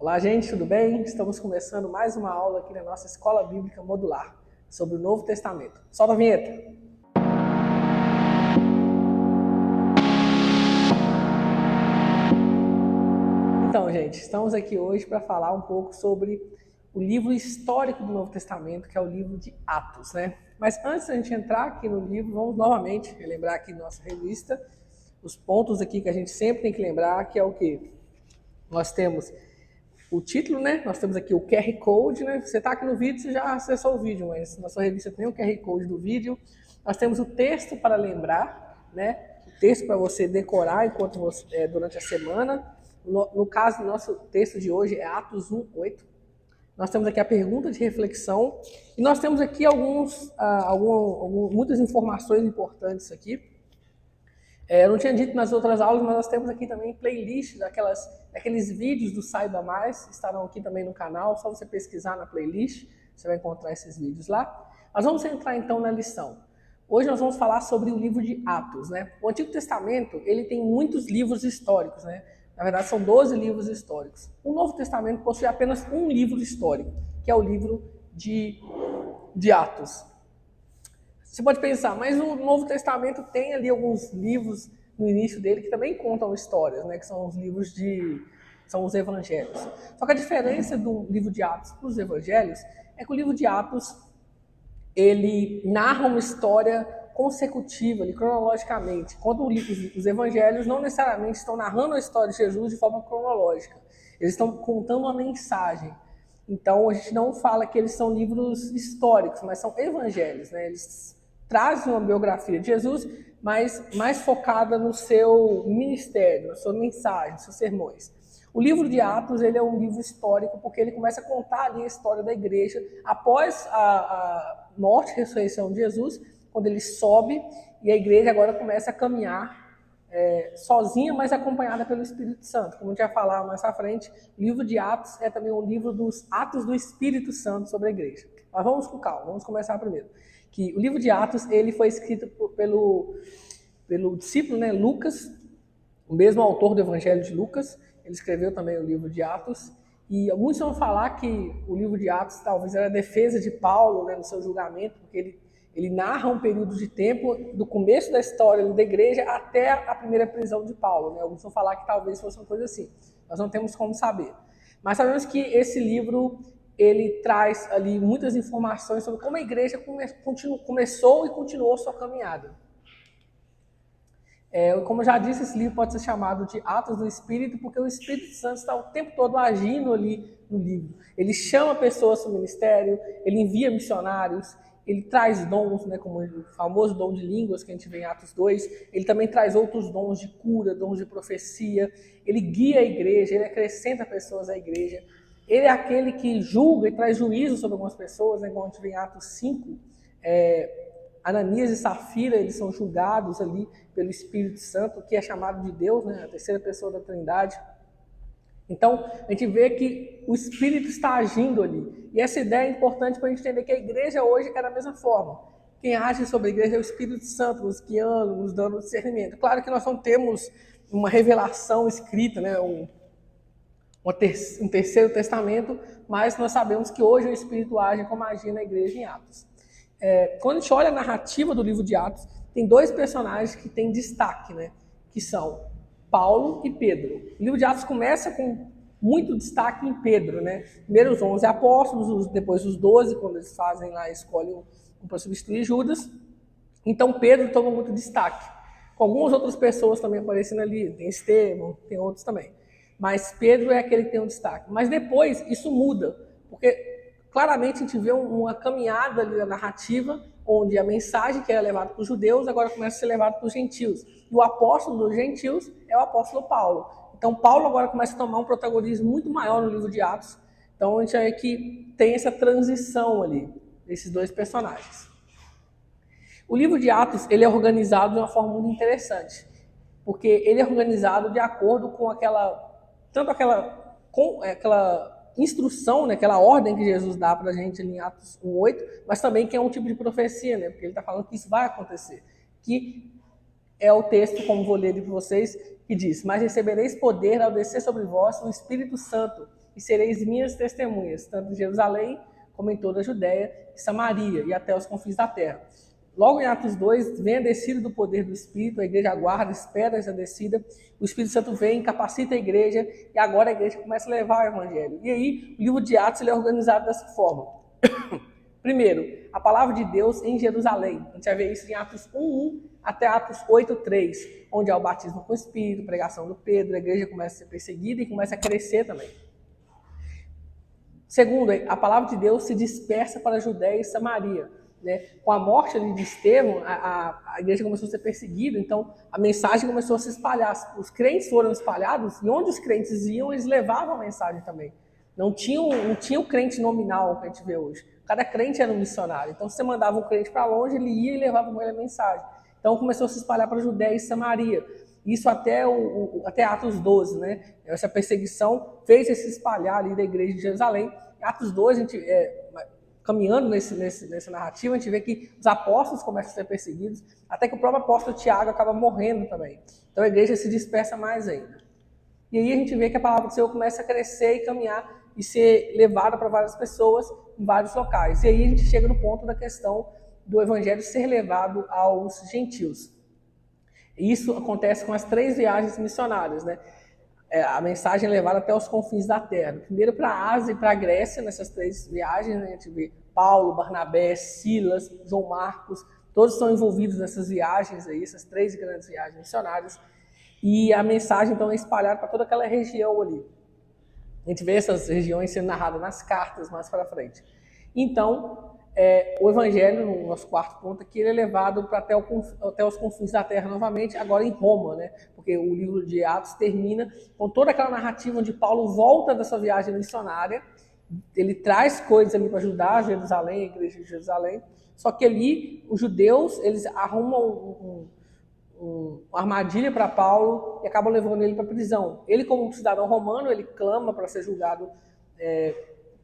Olá, gente, tudo bem? Estamos começando mais uma aula aqui na nossa Escola Bíblica Modular sobre o Novo Testamento. Solta a vinheta! Então, gente, estamos aqui hoje para falar um pouco sobre o livro histórico do Novo Testamento, que é o livro de Atos, né? Mas antes da gente entrar aqui no livro, vamos novamente relembrar aqui nossa revista os pontos aqui que a gente sempre tem que lembrar, que é o quê? Nós temos o título, né? Nós temos aqui o QR Code, né? Você está aqui no vídeo, você já acessou o vídeo, mas na sua revista tem o QR Code do vídeo. Nós temos o texto para lembrar, né? O texto para você decorar enquanto você, durante a semana. No caso, nosso texto de hoje é Atos 1:8. Nós temos aqui a pergunta de reflexão e nós temos aqui muitas informações importantes aqui. Eu não tinha dito nas outras aulas, mas nós temos aqui também playlist daqueles vídeos do Saiba Mais, estarão aqui também no canal, só você pesquisar na playlist, você vai encontrar esses vídeos lá. Mas vamos entrar então na lição. Hoje nós vamos falar sobre o livro de Atos, né? O Antigo Testamento, ele tem muitos livros históricos, né? Na verdade, são 12 livros históricos. O Novo Testamento possui apenas um livro histórico, que é o livro de Atos. Você pode pensar, mas o Novo Testamento tem ali alguns livros no início dele que também contam histórias, né? Que são os livros são os evangelhos. Só que a diferença do livro de Atos para os evangelhos é que o livro de Atos, ele narra uma história consecutiva, ali, cronologicamente, enquanto os evangelhos não necessariamente estão narrando a história de Jesus de forma cronológica. Eles estão contando uma mensagem. Então, a gente não fala que eles são livros históricos, mas são evangelhos, né? Eles trazem uma biografia de Jesus, mas mais focada no seu ministério, na sua mensagem, nos seus sermões. O livro de Atos, ele é um livro histórico porque ele começa a contar ali a história da igreja após a morte e ressurreição de Jesus, quando ele sobe e a igreja agora começa a caminhar sozinha, mas acompanhada pelo Espírito Santo. Como a gente vai falar mais à frente, o livro de Atos é também um livro dos atos do Espírito Santo sobre a igreja. Mas vamos com calma, vamos começar primeiro. Que o livro de Atos, ele foi escrito pelo discípulo, né, Lucas, o mesmo autor do Evangelho de Lucas. Ele escreveu também o livro de Atos. E muitos vão falar que o livro de Atos talvez era a defesa de Paulo, né, no seu julgamento, porque ele narra um período de tempo do começo da história da igreja até a primeira prisão de Paulo, né? Alguns vão falar que talvez fosse uma coisa assim. Nós não temos como saber. Mas sabemos que esse livro, ele traz ali muitas informações sobre como a igreja começou e continuou sua caminhada. Como eu já disse, esse livro pode ser chamado de Atos do Espírito, porque o Espírito Santo está o tempo todo agindo ali no livro. Ele chama pessoas para o ministério, ele envia missionários, ele traz dons, né, como o famoso dom de línguas que a gente vê em Atos 2, ele também traz outros dons de cura, dons de profecia, ele guia a igreja, ele acrescenta pessoas à igreja, ele é aquele que julga e traz juízo sobre algumas pessoas, né, como a gente vê em Atos 5, Ananias e Safira, eles são julgados ali pelo Espírito Santo, que é chamado de Deus, né, a terceira pessoa da Trindade. Então, a gente vê que o Espírito está agindo ali. E essa ideia é importante para a gente entender que a igreja hoje é da mesma forma. Quem age sobre a igreja é o Espírito Santo, nos guiando, nos dando discernimento. Claro que nós não temos uma revelação escrita, né, um terceiro testamento, mas nós sabemos que hoje o Espírito age como agia na igreja em Atos. Quando a gente olha a narrativa do livro de Atos, tem dois personagens que têm destaque, né, que são Paulo e Pedro. O livro de Atos começa com muito destaque em Pedro, né? Primeiro os 11 apóstolos, depois os 12, quando eles fazem lá, escolhem um para substituir Judas. Então Pedro toma muito destaque. Com algumas outras pessoas também aparecendo ali, tem Estevão, tem outros também. Mas Pedro é aquele que tem um destaque. Mas depois isso muda, porque claramente a gente vê uma caminhada ali na narrativa, onde a mensagem que era levada para os judeus agora começa a ser levada para os gentios. E o apóstolo dos gentios é o apóstolo Paulo. Então Paulo agora começa a tomar um protagonismo muito maior no livro de Atos. Então a gente vê que tem essa transição ali, desses dois personagens. O livro de Atos, ele é organizado de uma forma muito interessante, porque ele é organizado de acordo com aquela instrução, né, aquela ordem que Jesus dá para a gente ali em Atos 1:8, mas também que é um tipo de profecia, né, porque ele está falando que isso vai acontecer, que é o texto, como vou ler para vocês, que diz: mas recebereis poder ao descer sobre vós o Espírito Santo, e sereis minhas testemunhas, tanto em Jerusalém como em toda a Judéia e Samaria e até os confins da terra. Logo em Atos 2, vem a descida do poder do Espírito, a igreja aguarda, espera essa descida, o Espírito Santo vem, capacita a igreja, e agora a igreja começa a levar o evangelho. E aí, o livro de Atos ele é organizado dessa forma. Primeiro, a palavra de Deus em Jerusalém. A gente vai ver isso em Atos 1:1 até Atos 8:3, onde há o batismo com o Espírito, pregação do Pedro, a igreja começa a ser perseguida e começa a crescer também. Segundo, a palavra de Deus se dispersa para a Judéia e Samaria. Né? Com a morte ali de Estevão, a igreja começou a ser perseguida, então a mensagem começou a se espalhar. Os crentes foram espalhados e onde os crentes iam, eles levavam a mensagem também. Não tinha o crente nominal que a gente vê hoje. Cada crente era um missionário. Então, se você mandava um crente para longe, ele ia e levava com ele a mensagem. Então, começou a se espalhar para a Judéia e Samaria. Isso até Atos 12, né? Essa perseguição fez se espalhar ali da igreja de Jerusalém. Em Atos 12, a gente, caminhando nessa narrativa, a gente vê que os apóstolos começam a ser perseguidos, até que o próprio apóstolo Tiago acaba morrendo também. Então, a igreja se dispersa mais ainda. E aí a gente vê que a palavra do Senhor começa a crescer e caminhar e ser levada para várias pessoas em vários locais. E aí a gente chega no ponto da questão do evangelho ser levado aos gentios. Isso acontece com as 3 viagens missionárias, né? A mensagem é levada até os confins da terra. Primeiro para a Ásia e para a Grécia, nessas 3 viagens, né? A gente vê Paulo, Barnabé, Silas, João Marcos, todos estão envolvidos nessas viagens aí, essas 3 grandes viagens missionárias. E a mensagem, então, é espalhada para toda aquela região ali. A gente vê essas regiões sendo narradas nas cartas mais para frente. Então, o evangelho, no nosso quarto ponto aqui, ele é levado até os confins da terra novamente, agora em Roma, né? Porque o livro de Atos termina com toda aquela narrativa onde Paulo volta da sua viagem missionária, ele traz coisas ali para ajudar Jerusalém, a igreja de Jerusalém, só que ali os judeus, eles arrumam uma armadilha para Paulo e acabam levando ele para a prisão. Ele, como cidadão romano, ele clama para ser julgado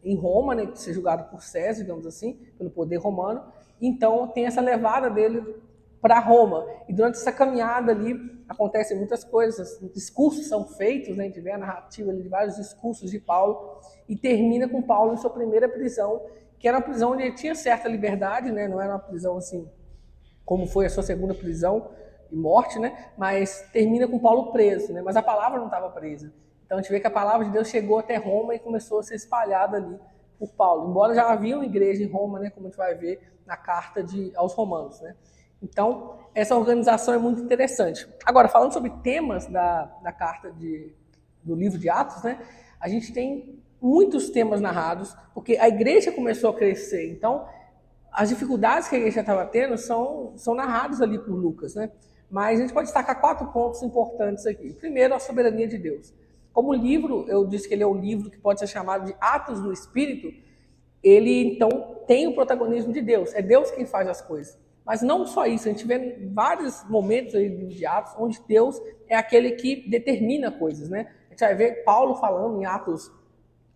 em Roma, né, ser julgado por César, digamos assim, pelo poder romano. Então, tem essa levada dele para Roma. E durante essa caminhada ali, acontecem muitas coisas, discursos são feitos, né, a gente vê a narrativa ali de vários discursos de Paulo, e termina com Paulo em sua primeira prisão, que era uma prisão onde ele tinha certa liberdade, né, não era uma prisão assim, como foi a sua segunda prisão, e morte, né? Mas termina com Paulo preso, né? Mas a palavra não estava presa. Então a gente vê que a palavra de Deus chegou até Roma e começou a ser espalhada ali por Paulo. Embora já havia uma igreja em Roma, né? Como a gente vai ver na carta aos Romanos, né? Então essa organização é muito interessante. Agora, falando sobre temas da carta do livro de Atos, né? A gente tem muitos temas narrados, porque a igreja começou a crescer. Então as dificuldades que a igreja estava tendo são narradas ali por Lucas, né? Mas a gente pode destacar 4 pontos importantes aqui. Primeiro, a soberania de Deus. Como livro, eu disse que ele é um livro que pode ser chamado de Atos do Espírito, ele, então, tem o protagonismo de Deus. É Deus quem faz as coisas. Mas não só isso, a gente vê vários momentos aí do livro de Atos, onde Deus é aquele que determina coisas, né? A gente vai ver Paulo falando em Atos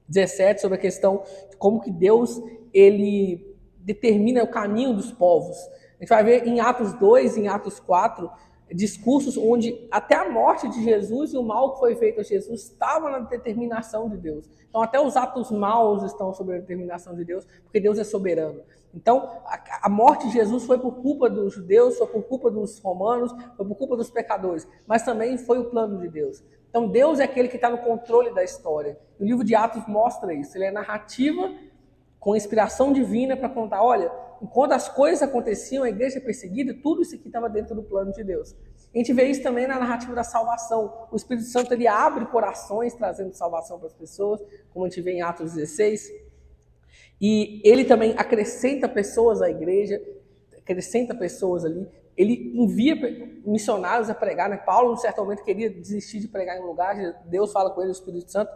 17 sobre a questão de como que Deus, ele determina o caminho dos povos. A gente vai ver em Atos 2, em Atos 4, discursos onde até a morte de Jesus e o mal que foi feito a Jesus estava na determinação de Deus. Então até os atos maus estão sob a determinação de Deus, porque Deus é soberano. Então a morte de Jesus foi por culpa dos judeus, foi por culpa dos romanos, foi por culpa dos pecadores, mas também foi o plano de Deus. Então Deus é aquele que está no controle da história. O livro de Atos mostra isso, ele é narrativa com inspiração divina para contar, olha, enquanto as coisas aconteciam, a igreja perseguida, tudo isso aqui estava dentro do plano de Deus. A gente vê isso também na narrativa da salvação. O Espírito Santo ele abre corações trazendo salvação para as pessoas, como a gente vê em Atos 16. E ele também acrescenta pessoas à igreja, acrescenta pessoas ali. Ele envia missionários a pregar, né? Paulo, em certo momento, queria desistir de pregar em um lugar. Deus fala com ele, o Espírito Santo,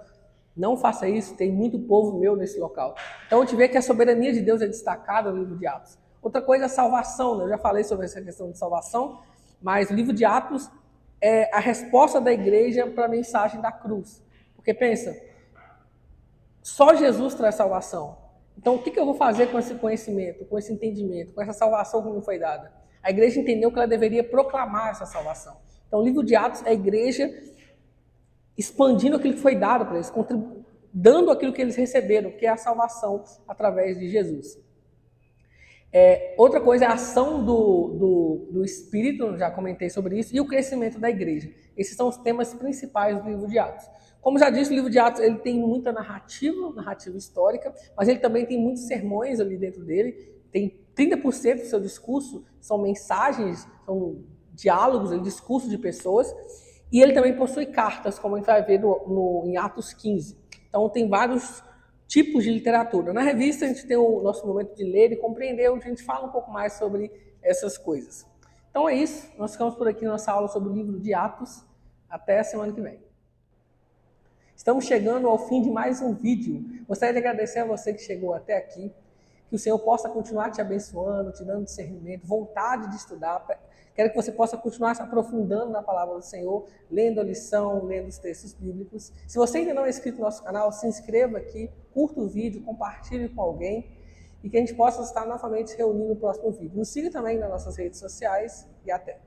não faça isso, tem muito povo meu nesse local. Então a gente vê que a soberania de Deus é destacada no livro de Atos. Outra coisa é a salvação, né? Eu já falei sobre essa questão de salvação, mas o livro de Atos é a resposta da igreja para a mensagem da cruz. Porque pensa, só Jesus traz salvação. Então o que eu vou fazer com esse conhecimento, com esse entendimento, com essa salvação que me foi dada? A igreja entendeu que ela deveria proclamar essa salvação. Então o livro de Atos é a igreja expandindo aquilo que foi dado para eles, dando aquilo que eles receberam, que é a salvação através de Jesus. Outra coisa é a ação do Espírito, já comentei sobre isso, e o crescimento da igreja. Esses são os temas principais do livro de Atos. Como já disse, o livro de Atos ele tem muita narrativa histórica, mas ele também tem muitos sermões ali dentro dele. Tem 30% do seu discurso são mensagens, são diálogos, discursos de pessoas. E ele também possui cartas, como a gente vai ver em Atos 15. Então tem vários tipos de literatura. Na revista a gente tem o nosso momento de ler e compreender, onde a gente fala um pouco mais sobre essas coisas. Então é isso, nós ficamos por aqui na nossa aula sobre o livro de Atos. Até a semana que vem. Estamos chegando ao fim de mais um vídeo. Gostaria de agradecer a você que chegou até aqui, que o Senhor possa continuar te abençoando, te dando discernimento, vontade de estudar. Quero que você possa continuar se aprofundando na palavra do Senhor, lendo a lição, lendo os textos bíblicos. Se você ainda não é inscrito no nosso canal, se inscreva aqui, curta o vídeo, compartilhe com alguém e que a gente possa estar novamente se reunindo no próximo vídeo. Nos siga também nas nossas redes sociais e até!